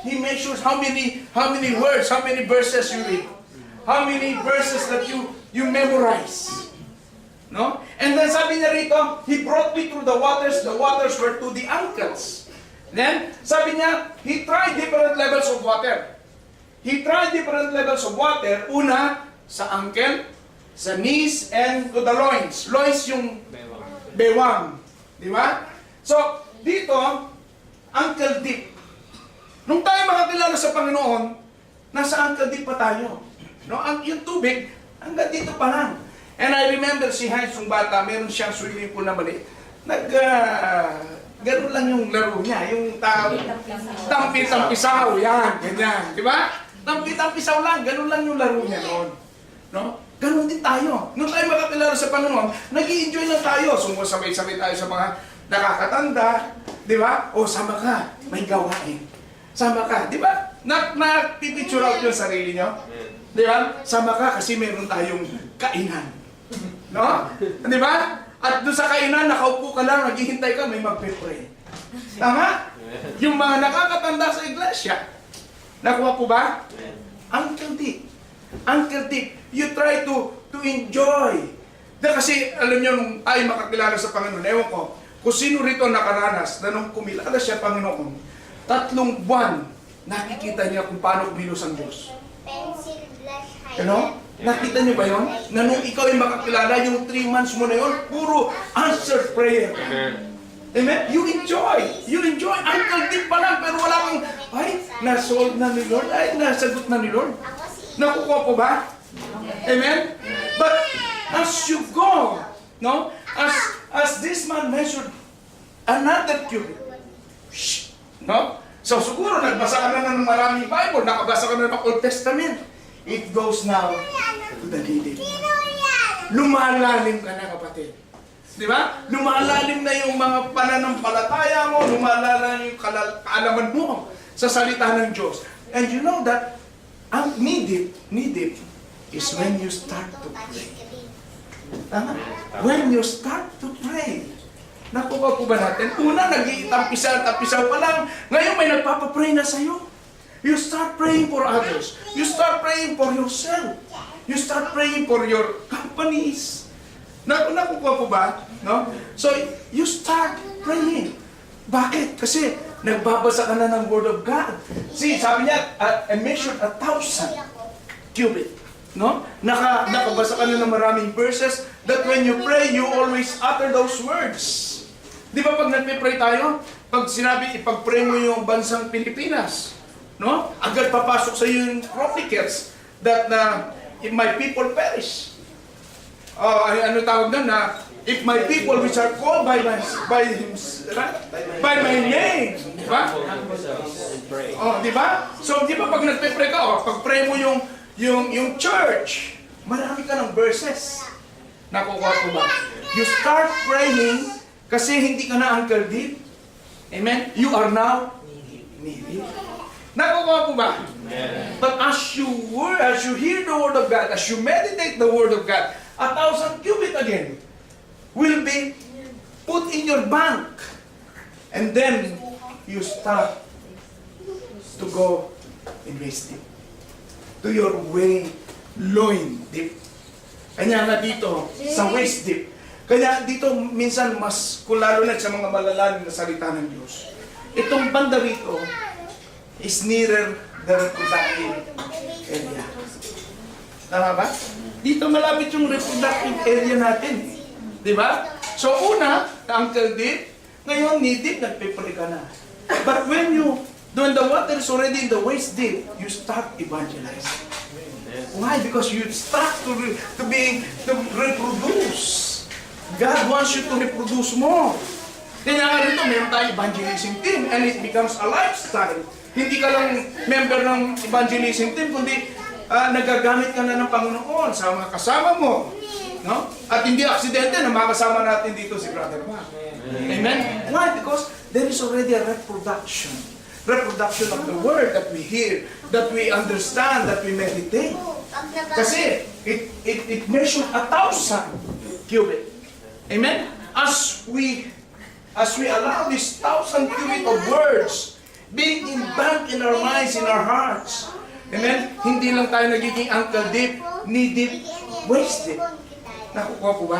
He measures how many words, how many verses you read, how many verses that you memorize. No? And then sabi niya rito, He brought me through the waters were to the ankles. Then, sabi niya, He tried different levels of water. He tried different levels of water. Una, sa ankle, sa knees, and to the loins. Loins yung bewang. Di ba? So, dito, ankle deep. Nung tayo makakilala sa Panginoon, nasa ankle deep pa tayo. No? Yung tubig, hanggang dito pa lang. And I remember si Heinz, yung bata, meron siyang swimming pool na maliit. Gano'n lang yung laro niya. Yung tampi-tampisaw, yan, ganyan. Di ba? Tampi-tampisaw lang, gano'n lang yung laro niya noon. No? Gano'n din tayo. Nung tayo makakilala sa Panginoon, nag-i-enjoy lang tayo. Sumusabay-sabay tayo sa mga nakakatanda. Di ba? O sama ka, may gawain. Sama ka, di ba? Napipicture out yung sarili nyo. Di ba? Sama ka kasi meron tayong kainan. No? Di ba? At doon sa kainan, nakaupo ka lang, naghihintay ka, may magpe-pray. Tama? Yung mga nakakatanda sa iglesia. Nakuha po ba? Uncle Dick. Uncle Dick, you try to enjoy. Kasi alam nyo, nung tayo makakilala sa Panginoon, ewan ko, kung sino rito nakaranas na nung kumilala siya Panginoon, 3 buwan, nakikita niya kung paano kumilos ang Diyos. Ano? Nakita niyo ba yun? Na nung ikaw ay makakilala, yung 3 months mo na yun, puro answered prayer. Amen? You enjoy. You enjoy. Uncle Dick pa lang, pero wala kang, ay, na-solve na ni Lord. Ay, nasagot na ni Lord. Nakukuha po ba? Amen? But as you go, no? As this man measured another cubit, no? So siguro nagbasa ka na ng maraming Bible, nakabasa ka na ng Old Testament. It goes now to the needed. Lumalalim ka na, kapatid. Di ba? Lumalalim na yung mga pananampalataya mo, lumalalim yung kaalaman mo sa salita ng Diyos. And you know that ang needed is when you start to pray. Tama? When you start to pray. Nakuha po ba natin? Una, nag-iitampisaw pa lang. Ngayon, may nagpapapray na sa'yo. You start praying for others. You start praying for yourself. You start praying for your companies. Nakuha po ba? No? So, you start praying. Bakit? Kasi, nagbabasa ka na ng Word of God. See, sabi niya, I measured 1,000 cubit. No? Nakabasa ka na ng maraming verses that when you pray, you always utter those words. Di ba pag nagpe-pray tayo, pag sinabi, ipag-pray mo yung bansang Pilipinas, no? Agad papasok sa iyo yung prophets that if my people perish. Ano tawag doon na, if my people which are called by my name. Di ba? Di ba? So, di ba pag nagpe-pray ka, pag-pray mo yung church, marami ka ng verses. Nakukuha ko ba? You start praying kasi hindi ka na Uncle Dick. Amen? You are now needy. Nakukuha po ba? But as you hear the Word of God, as you meditate the Word of God, 1,000 cubit again will be put in your bank. And then, you start to go in waist deep. To your way, loin deep. Kanya nga dito, sa waist deep. Kaya dito, minsan, mas, kung lalo na sa mga malalalim na salita ng Diyos, itong banda rito is nearer the reproductive area. Tama ba? Dito malapit yung reproductive area natin. Di ba? So, una, Uncle Dick, ngayon, needed, nagpipray ka na. But when the water is already in the waist deep, you start evangelizing. Why? Because you start to reproduce. God wants you to reproduce more. Kaya nga rito, meron tayong evangelism team and it becomes a lifestyle. Hindi ka lang member ng evangelism team, kundi nagagamit ka na ng Panginoon sa mga kasama mo. No? At hindi aksidente na makasama natin dito si Brother Mark. Amen? Why? Because there is already a reproduction. Reproduction of the word that we hear, that we understand, that we meditate. Kasi it measures 1,000 cubit. Amen? As we allow this 1,000 cubit of words being embedded in our minds, in our hearts. Amen? Hindi lang tayo nagiging ankle deep, knee deep, waist deep. Nakukuha po ba?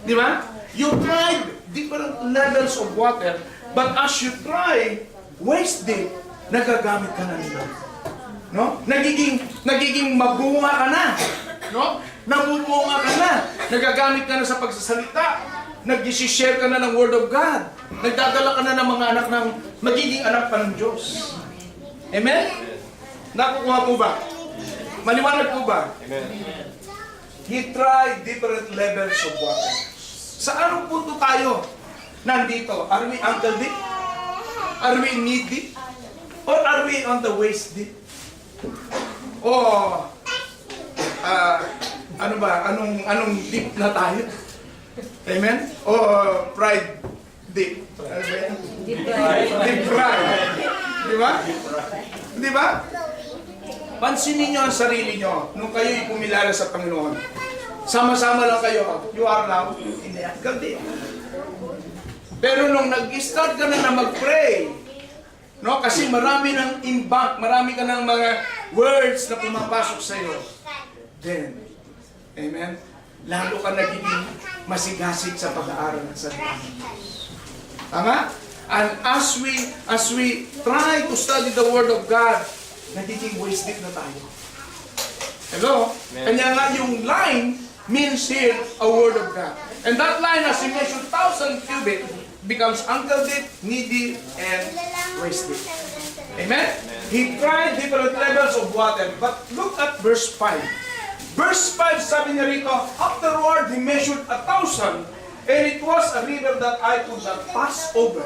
Di ba? You tried different levels of water, but as you try waist deep, nagagamit ka na nila. No? Nagiging mabunga ka na. No? Namubunga ka na. Nagagamit ka na sa pagsasalita. Nag-share ka na ng Word of God. Nagdadala ka na ng mga anak ng magiging anak pa ng Diyos. Amen? Nakukuha po ba? Maliwanag po ba? Amen. He tried different levels of water. Sa anong punto tayo nandito? Are we ankle deep? Are we knee deep? Or are we on the waist deep? O, ano ba? Anong deep na tayo? Amen? O, pride deep? Ano ba yan? Deep pride. Di ba? Di ba? Pansinin nyo ang sarili nyo nung kayo'y pumilala sa Panginoon. Sama-sama lang kayo. You are now in the ankle deep. Pero nung nag-start ka na mag-pray, no? Kasi marami ng impact, marami ka ng mga words na pumapasok sa iyo. Then, amen, lalo ka nagiging masigasig sa pag-aaral ng salita ng Diyos. Tama? And as we try to study the Word of God, nagiging wasted na tayo. Hello? Kanya nga yung line means here a Word of God. And that line, as you measure 1,000 cubit, becomes ankle deep, knee deep, and waist deep. Amen? He tried different levels of water. But look at verse 5. Verse 5, sabi niya rito, afterward he measured 1,000, and it was a river that I could not pass over.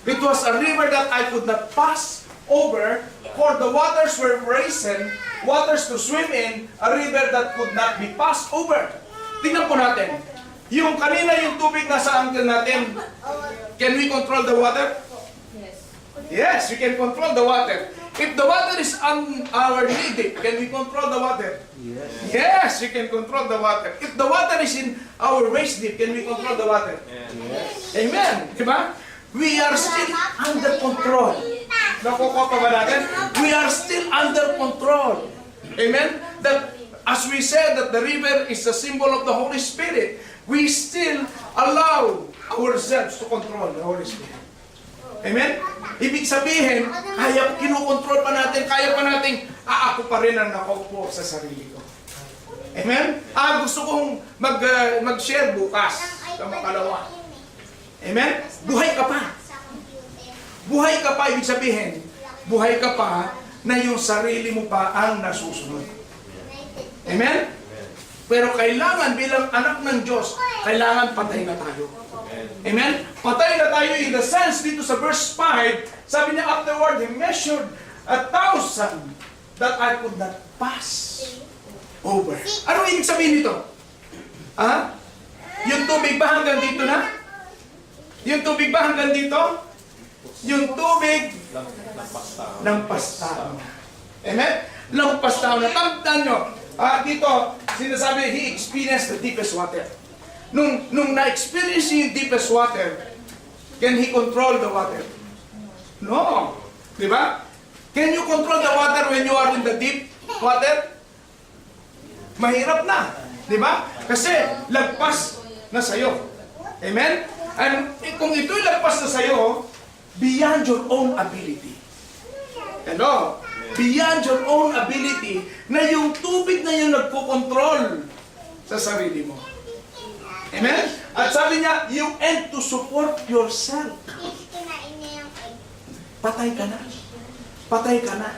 It was a river that I could not pass over, for the waters were risen, waters to swim in, a river that could not be passed over. Tingnan po natin. Yung kanina yung tubig na sa ankle natin, can we control the water? Yes, we can control the water. If the water is on our knee deep, can we control the water? Yes, we can control the water. If the water is in our waist deep, can we control the water? Yes. Amen. Diba? We are still under control. Nakukuha pa ba natin? We are still under control. Amen? That, as we said that the river is a symbol of the Holy Spirit, we still allow ourselves to control the Holy Spirit. Amen? Ibig sabihin, kinukontrol pa natin, kaya pa natin, ako pa rin ang nakaupo sa sarili ko. Amen? Gusto kong mag-share bukas sa makalawa. Amen? Buhay ka pa. Buhay ka pa, ibig sabihin, buhay ka pa na yung sarili mo pa ang nasusunod. Amen? Pero kailangan bilang anak ng Diyos, kailangan patay na tayo. Amen? Patay na tayo in the sense dito sa verse 5, sabi niya afterward, he measured 1,000 that I could not pass over. Ano ibig sabihin nito? Yung tubig ba hanggang dito na? Yung tubig ba hanggang dito? Yung tubig, lampas tao na. Amen? Lampas tao na. Tandaan nyo, dito, sinasabi, he experienced the deepest water. Nung na-experience yung deepest water, can he control the water? No. Di ba? Can you control the water when you are in the deep water? Mahirap na. Di ba? Kasi lagpas na sa'yo. Amen? And kung ito'y lagpas na sa'yo, beyond your own ability. Hello? Beyond your own ability, na yung tubig na yung nagpo-control sa sarili mo. Amen? At sabi niya, you end to support yourself. Patay ka na. Patay ka na.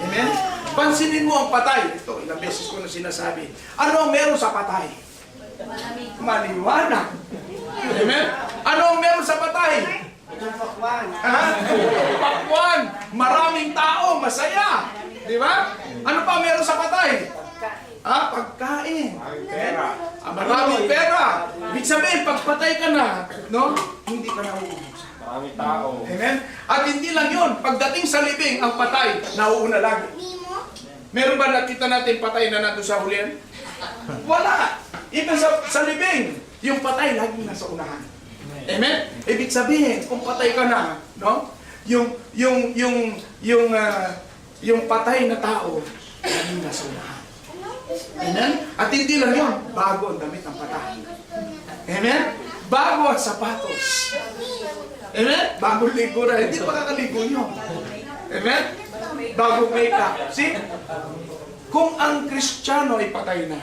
Amen? Pansinin mo ang patay. Ito, ilang beses ko na sinasabi. Ano ang meron sa patay? Maliwanag. Amen? Ano ang meron sa patay? Pakwan. Maraming tao, masaya. Di ba? Ano pa meron sa patay? Pagkain. Pera. Maraming pera. Ibig sabihin, pagpatay ka na, no? Hindi ka na uubos. Maraming tao. Amen? At hindi lang yun. Pagdating sa libing, ang patay, nauuna lagi. Meron ba nakita natin patay na nato sa hulihan? Wala. Even sa libing, yung patay laging nasa unahan. Amen? Ibig sabihin, kung patay ka na, no? yung patay na tao, kanina sa unahan. Amen? At hindi lang yun, bago ang damit ng patay. Amen? Bago ang sapatos. Amen? Bago ligo na, hindi pa kakaligo nyo. Amen? Bago makeup. See? Kung ang Kristiyano ay patay na,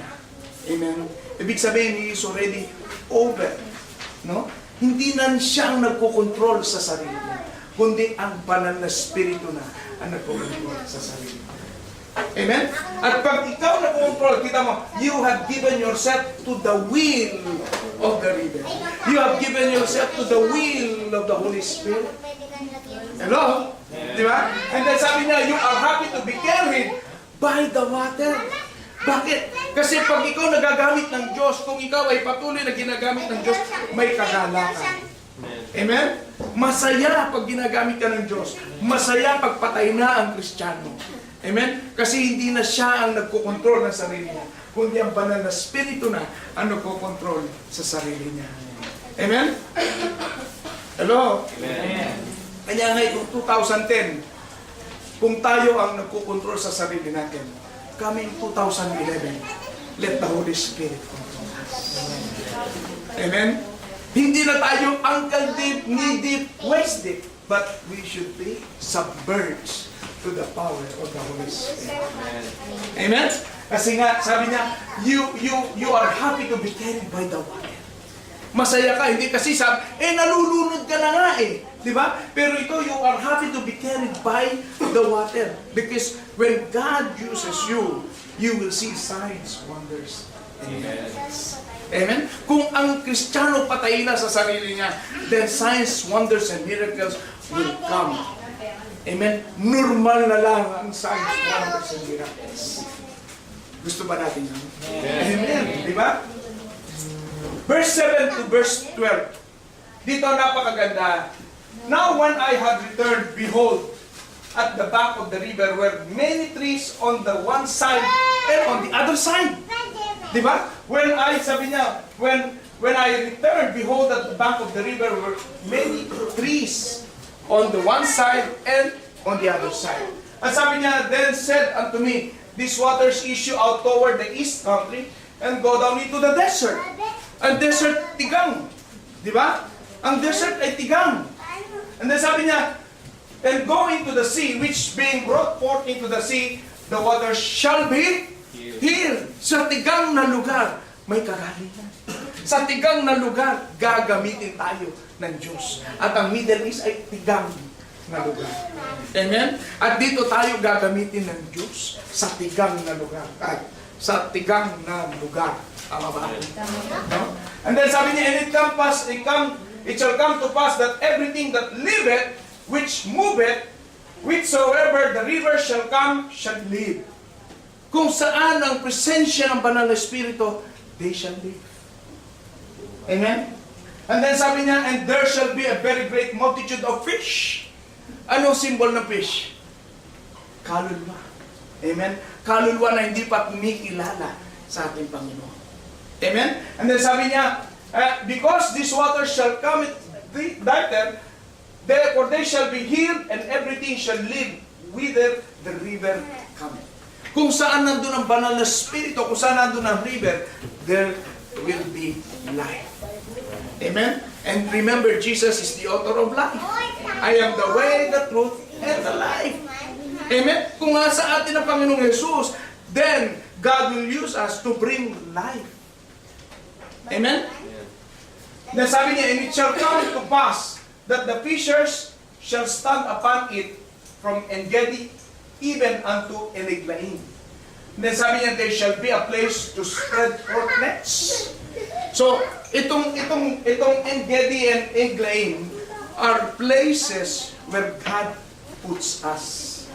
amen? Ibig sabihin, he is already over. No? Hindi na siya ang nagkokontrol sa sarili niya, kundi ang banal na spirito na ang nagkokontrol sa sarili niya. Amen? At pag ikaw nagkokontrol, kita mo, you have given yourself to the will of the river. You have given yourself to the will of the Holy Spirit. Hello? Di ba? And then sabi niya, you are happy to be carried by the water. Bakit? Kasi pag ikaw nagagamit ng Diyos, kung ikaw ay patuloy na ginagamit ng Diyos, may kagalakan. Amen? Masaya pag ginagamit ka ng Diyos. Masaya pag patay na ang Kristiyano. Amen? Kasi hindi na siya ang nagkokontrol ng sarili niya, kundi ang banal na spirito na ang nagkokontrol sa sarili niya. Amen? Hello? Amen. Kaya ngayon, 2010, kung tayo ang nagkokontrol sa sarili natin, coming 2011, let the Holy Spirit control us. Amen? Hindi na tayo uncle deep, knee deep, waist deep, but we should be submerged to the power of the Holy Spirit. Amen? Kasi nga, sabi niya, you are happy to be carried by the water. Masaya ka, hindi kasi sabi, nalulunod ka na nga di ba? Pero ito, you are happy to be carried by the water. Because when God uses you, you will see signs, wonders, and miracles. Amen? Kung ang Kristiyano patay na sa sarili niya, then signs, wonders, and miracles will come. Amen? Normal na lang ang signs, wonders, and miracles. Gusto ba natin yan? Amen. Di ba? Verse 7 to verse 12. Dito napakaganda. Now when I had returned, behold, at the back of the river were many trees on the one side and on the other side. Di ba? Sabi niya, when I returned, behold, at the bank of the river were many trees on the one side and on the other side. At sabi niya, then said unto me, these waters issue out toward the east country and go down into the desert. Ang desert, tigang. Di ba? Ang desert ay tigang. And then sabi niya, and go into the sea, which being brought forth into the sea, the waters shall be healed. Sa tigang na lugar, may kagalingan. Sa tigang na lugar, gagamitin tayo ng Diyos. At ang Middle East ay tigang na lugar. Amen? At dito tayo gagamitin ng Diyos sa tigang na lugar. Ay, sa tigang na lugar. Tama ba? No? And then sabi niya, and it shall come to pass that everything that liveth, which moveth, whichsoever the river shall come, shall live. Kung saan ang presensya ng banal na Espiritu, they shall live. Amen? And then sabi niya, and there shall be a very great multitude of fish. Ano symbol ng fish? Kaluluwa. Amen? Kaluluwa na hindi pa kumikilala sa ating Panginoon. Amen? And then sabi niya, because this water shall come darker, therefore they shall be healed, and everything shall live whither the river cometh. Kung saan nandun ang banal na Espiritu, kung saan nandun ang river, there will be life. Amen? And remember, Jesus is the author of life. I am the way, the truth, and the life. Amen? Kung nasa atin ang Panginoong Jesus, then God will use us to bring life. Amen? Then sabi niya, and it shall come to pass that the fishers shall stand upon it from En-gedi even unto En-eglaim. Then sabi niya, there shall be a place to spread forth nets. So, itong En-gedi and En-eglaim are places where God puts us.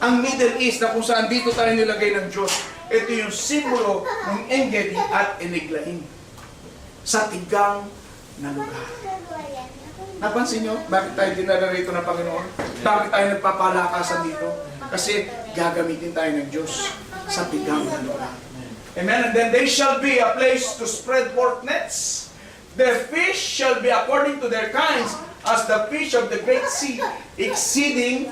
Ang Middle East na kung saan dito tayo nilagay ng Diyos, ito yung simbolo ng En-gedi at En-eglaim. Sa tigang na lugar. Napansin nyo? Bakit tayo dinala rito ng Panginoon? Bakit tayo nagpapalakasan dito? Kasi gagamitin tayo ng Diyos sa tigang na lugar. Amen? And then they shall be a place to spread forth nets. Their fish shall be according to their kinds, as the fish of the great sea, exceeding